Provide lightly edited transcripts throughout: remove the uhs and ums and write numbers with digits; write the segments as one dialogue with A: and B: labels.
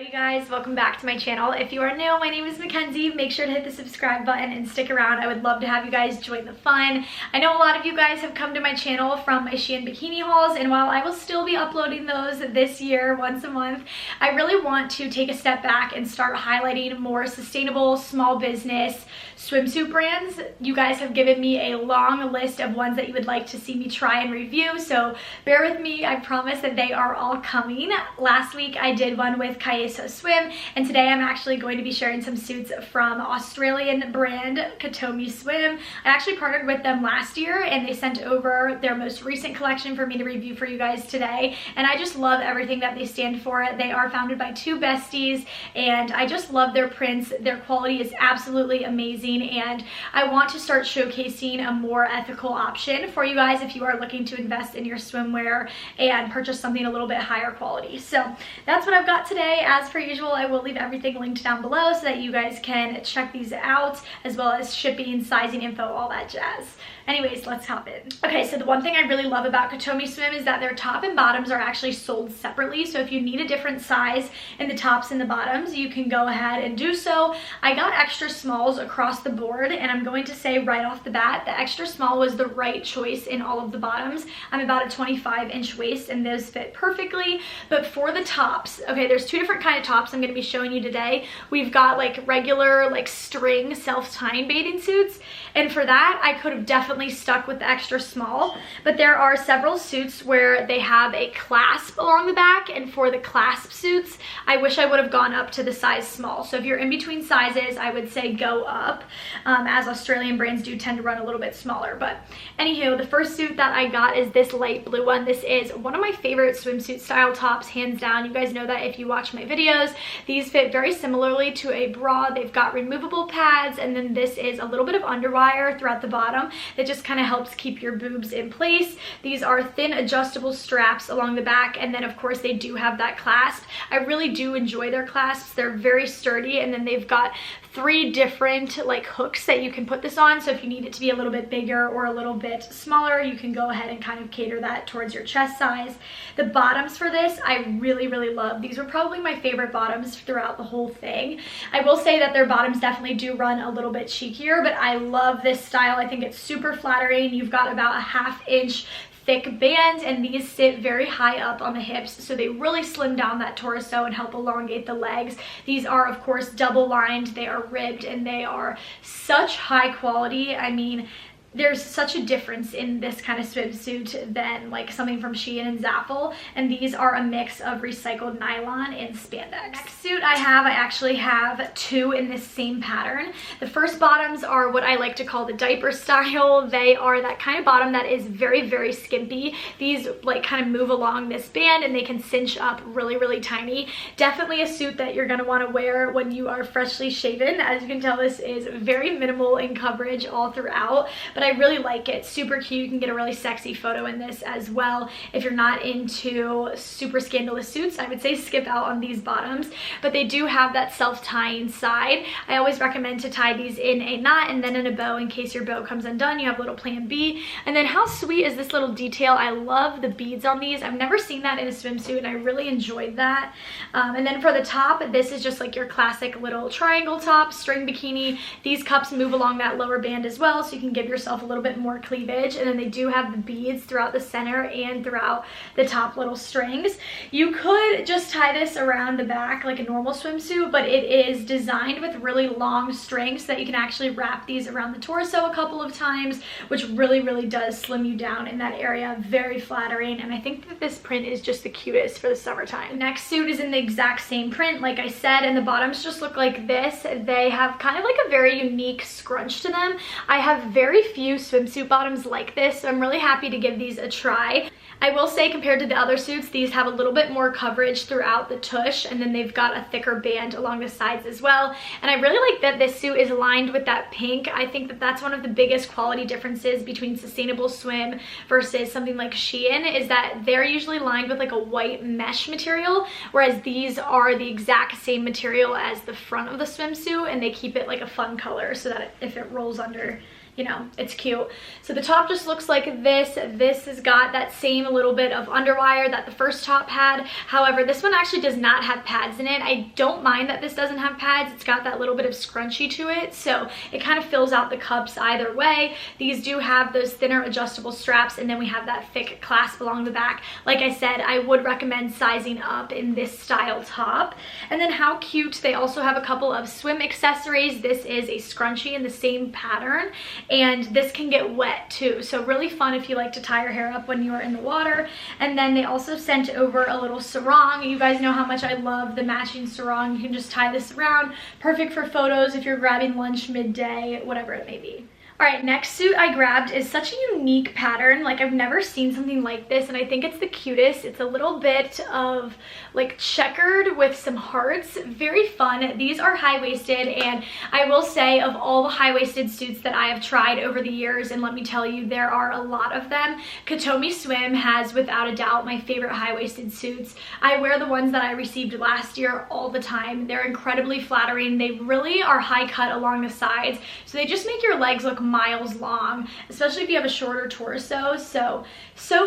A: Hello you guys, welcome back to my channel. If you are new, my name is Mackenzie. Make sure to hit the subscribe button and stick around. I would love to have you guys join the fun. I know a lot of you guys have come to my channel from my Shein bikini hauls, and while I will still be uploading those this year once a month, I really want to take a step back and start highlighting more sustainable small business swimsuit brands. You guys have given me a long list of ones that you would like to see me try and review, so bear with me. I promise that they are all coming. Last week I did one with cutest Swim, and today I'm actually going to be sharing some suits from Australian brand Kotomi Swim. I actually partnered with them last year and they sent over their most recent collection for me to review for you guys today, and I just love everything that they stand for. They are founded by two besties and I just love their prints. Their quality is absolutely amazing, and I want to start showcasing a more ethical option for you guys if you are looking to invest in your swimwear and purchase something a little bit higher quality. So that's what I've got today. As per usual, I will leave everything linked down below so that you guys can check these out, as well as shipping, sizing info, all that jazz. Anyways, let's hop in. Okay, so the one thing I really love about Kotomi Swim is that their top and bottoms are actually sold separately. So if you need a different size in the tops and the bottoms, you can go ahead and do so. I got extra smalls across the board, and I'm going to say right off the bat, the extra small was the right choice in all of the bottoms. I'm about a 25-inch waist and those fit perfectly. But for the tops, okay, there's two different kind of tops I'm going to be showing you today. We've got like regular like string self-tying bathing suits, and for that I could have definitely stuck with the extra small, but there are several suits where they have a clasp along the back, and for the clasp suits I wish I would have gone up to the size small. So if you're in between sizes, I would say go up, as Australian brands do tend to run a little bit smaller. But anywho, the first suit that I got is this light blue one. This is one of my favorite swimsuit style tops, hands down. You guys know that if you watch my videos. These fit very similarly to a bra. They've got removable pads, and then this is a little bit of underwire throughout the bottom that just kind of helps keep your boobs in place. These are thin adjustable straps along the back, and then of course they do have that clasp. I really do enjoy their clasps. They're very sturdy, and then they've got three different like hooks that you can put this on, so if you need it to be a little bit bigger or a little bit smaller, you can go ahead and kind of cater that towards your chest size. The bottoms for this I really love. These were probably my favorite bottoms throughout the whole thing. I will say that their bottoms definitely do run a little bit cheekier, but I love this style. I think it's super flattering. You've got about a 1/2 inch thick band, and these sit very high up on the hips, so they really slim down that torso and help elongate the legs. These are of course double lined, they are ribbed, and they are such high quality. I mean, there's such a difference in this kind of swimsuit than like something from Shein and Zaful, and these are a mix of recycled nylon and spandex. Next suit I actually have two in this same pattern. The first bottoms are what I like to call the diaper style. They are that kind of bottom that is very skimpy. These like kind of move along this band and they can cinch up really tiny. Definitely a suit that you're gonna want to wear when you are freshly shaven. As you can tell, this is very minimal in coverage all throughout, but I really like it. Super cute. You can get a really sexy photo in this as well. If you're not into super scandalous suits, I would say skip out on these bottoms, but they do have that self-tying side. I always recommend to tie these in a knot and then in a bow in case your bow comes undone. You have a little plan B. And then how sweet is this little detail? I love the beads on these. I've never seen that in a swimsuit and I really enjoyed that. And then for the top, this is just like your classic little triangle top, string bikini. These cups move along that lower band as well, so you can give yourself a little bit more cleavage, and then they do have the beads throughout the center and throughout the top little strings. You could just tie this around the back like a normal swimsuit, but it is designed with really long strings so that you can actually wrap these around the torso a couple of times, which really does slim you down in that area. Very flattering, and I think that this print is just the cutest for the summertime. The next suit is in the exact same print like I said, and the bottoms just look like this. They have kind of like a very unique scrunch to them. I have very few swimsuit bottoms like this, so I'm really happy to give these a try. I will say compared to the other suits, these have a little bit more coverage throughout the tush, and then they've got a thicker band along the sides as well. And I really like that this suit is lined with that pink. I think that that's one of the biggest quality differences between sustainable swim versus something like Shein, is that they're usually lined with like a white mesh material, whereas these are the exact same material as the front of the swimsuit, and they keep it like a fun color so that if it rolls under, you know, it's cute. So the top just looks like this. This has got that same little bit of underwire that the first top had. However, this one actually does not have pads in it. I don't mind that this doesn't have pads. It's got that little bit of scrunchy to it, so it kind of fills out the cups either way. These do have those thinner adjustable straps, and then we have that thick clasp along the back. Like I said, I would recommend sizing up in this style top. And then how cute, they also have a couple of swim accessories. This is a scrunchie in the same pattern, and this can get wet too, so really fun if you like to tie your hair up when you are in the water. And then they also sent over a little sarong. You guys know how much I love the matching sarong. You can just tie this around, perfect for photos if you're grabbing lunch midday, whatever it may be. All right, next suit I grabbed is such a unique pattern. Like, I've never seen something like this, and I think it's the cutest. It's a little bit of like checkered with some hearts. Very fun. These are high-waisted, and I will say, of all the high-waisted suits that I have tried over the years, and let me tell you, there are a lot of them, Kotomi Swim has without a doubt my favorite high-waisted suits. I wear the ones that I received last year all the time. They're incredibly flattering. They really are high cut along the sides, so they just make your legs look miles long, especially if you have a shorter torso. So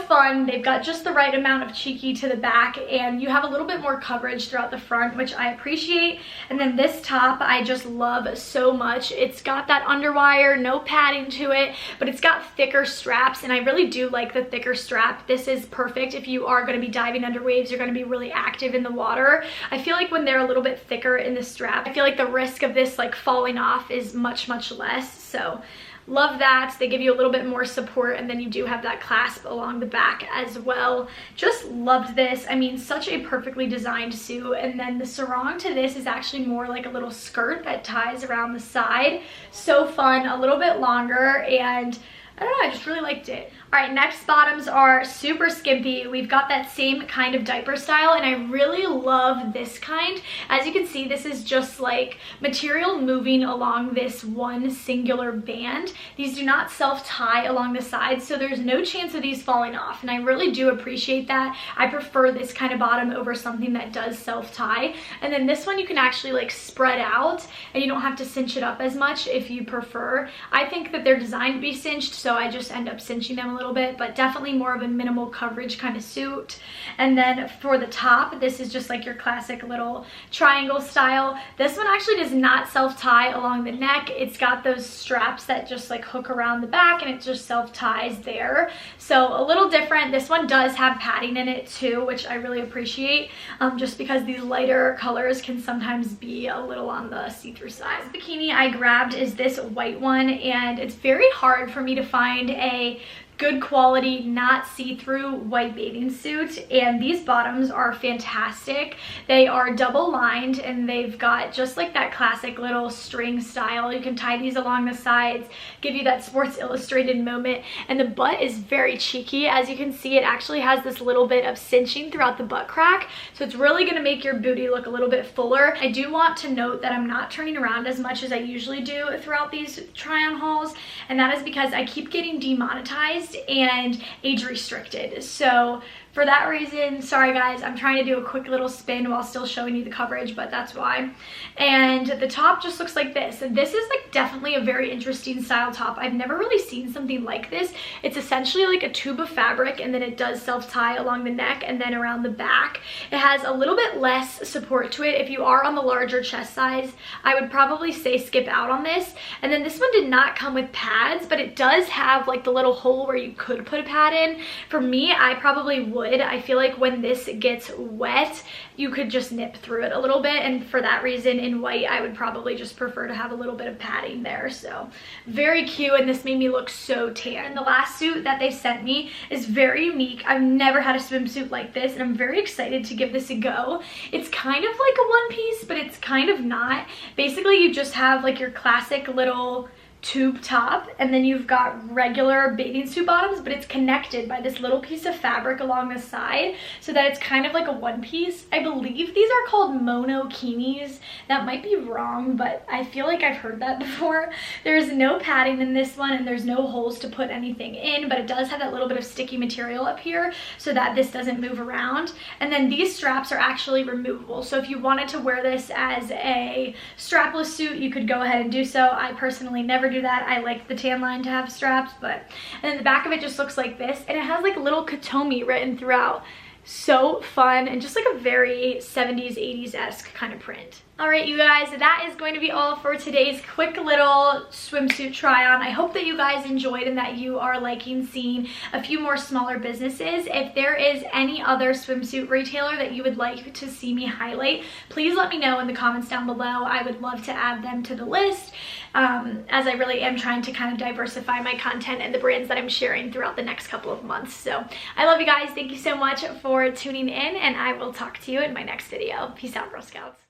A: fun. They've got just the right amount of cheeky to the back, and you have a little bit more coverage throughout the front, which I appreciate. And then this top I just love so much. It's got that underwire, no padding to it, but it's got thicker straps, and I really do like the thicker strap. This is perfect if you are going to be diving under waves, you're going to be really active in the water. I feel like when they're a little bit thicker in the strap, I feel like the risk of this like falling off is much less. So love that. They give you a little bit more support, and then you do have that clasp along the back as well. Just loved this. I mean, such a perfectly designed suit. And then the sarong to this is actually more like a little skirt that ties around the side. So fun, a little bit longer, and I don't know, I just really liked it. All right, next bottoms are super skimpy. We've got that same kind of diaper style, and I really love this kind. As you can see, this is just like material moving along this one singular band. These do not self-tie along the sides, so there's no chance of these falling off, and I really do appreciate that. I prefer this kind of bottom over something that does self-tie. And then this one you can actually like spread out, and you don't have to cinch it up as much if you prefer. I think that they're designed to be cinched, so I just end up cinching them a little bit, but definitely more of a minimal coverage kind of suit. And then for the top, this is just like your classic little triangle style. This one actually does not self-tie along the neck. It's got those straps that just like hook around the back, and it just self-ties there. So a little different. This one does have padding in it too, which I really appreciate, just because these lighter colors can sometimes be a little on the see-through side. This bikini I grabbed is this white one, and it's very hard for me to find a good quality, not see-through white bathing suit, and these bottoms are fantastic. They are double lined, and they've got just like that classic little string style. You can tie these along the sides, give you that Sports Illustrated moment, and the butt is very cheeky. As you can see, it actually has this little bit of cinching throughout the butt crack, so it's really going to make your booty look a little bit fuller. I do want to note that I'm not turning around as much as I usually do throughout these try-on hauls, and that is because I keep getting demonetized and age restricted. So for that reason, sorry guys, I'm trying to do a quick little spin while still showing you the coverage, but that's why. And the top just looks like this. And this is like definitely a very interesting style top. I've never really seen something like this. It's essentially like a tube of fabric, and then it does self-tie along the neck and then around the back. It has a little bit less support to it. If you are on the larger chest size, I would probably say skip out on this. And then this one did not come with pads, but it does have like the little hole where you could put a pad in. For me, I probably would. I feel like when this gets wet, you could just nip through it a little bit, and for that reason in white I would probably just prefer to have a little bit of padding there. So very cute, and this made me look so tan. And the last suit that they sent me is very unique. I've never had a swimsuit like this, and I'm very excited to give this a go. It's kind of like a one piece, but it's kind of not. Basically you just have like your classic little tube top, and then you've got regular bathing suit bottoms, but it's connected by this little piece of fabric along the side so that it's kind of like a one piece. I believe these are called monokinis. That might be wrong, but I feel like I've heard that before. There's no padding in this one, and there's no holes to put anything in, but it does have that little bit of sticky material up here so that this doesn't move around. And then these straps are actually removable, so if you wanted to wear this as a strapless suit, you could go ahead and do so. I personally never do do that. I like the tan line to have straps, and then the back of it just looks like this, and it has like little Kotomi written throughout. So fun, and just like a very 70s, 80s-esque kind of print. All right, you guys, that is going to be all for today's quick little swimsuit try on. I hope that you guys enjoyed and that you are liking seeing a few more smaller businesses. If there is any other swimsuit retailer that you would like to see me highlight, please let me know in the comments down below. I would love to add them to the list, as I really am trying to kind of diversify my content and the brands that I'm sharing throughout the next couple of months. So I love you guys. Thank you so much for tuning in, and I will talk to you in my next video. Peace out, Girl Scouts.